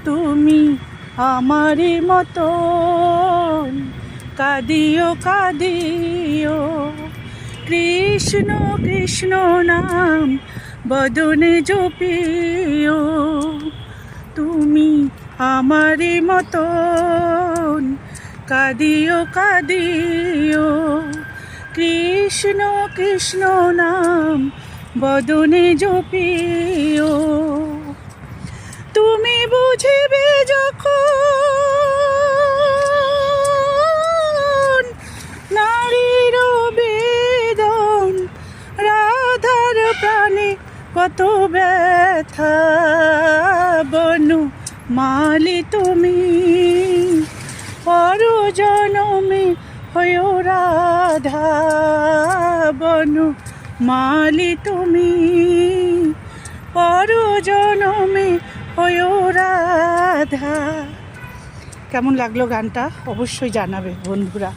তুমি আমারই মতন কাঁদিও কাঁদিও। কৃষ্ণ কৃষ্ণ নাম বদনে জপিও। তুমি আমারই মতন কাঁদিও কাঁদিও। কৃষ্ণ কৃষ্ণ নাম বদনে জপিও। তুমি বুঝিবে যখন নারীর বেদন, রাধার প্রাণে কত ব্যথা। বনু মালি তুমি পর জনমে হয়ো রাধা। বনু মালি তুমি পর জনমে হয়ো রাধা। কেমন লাগলো গানটা অবশ্যই জানাবে বন্ধুরা।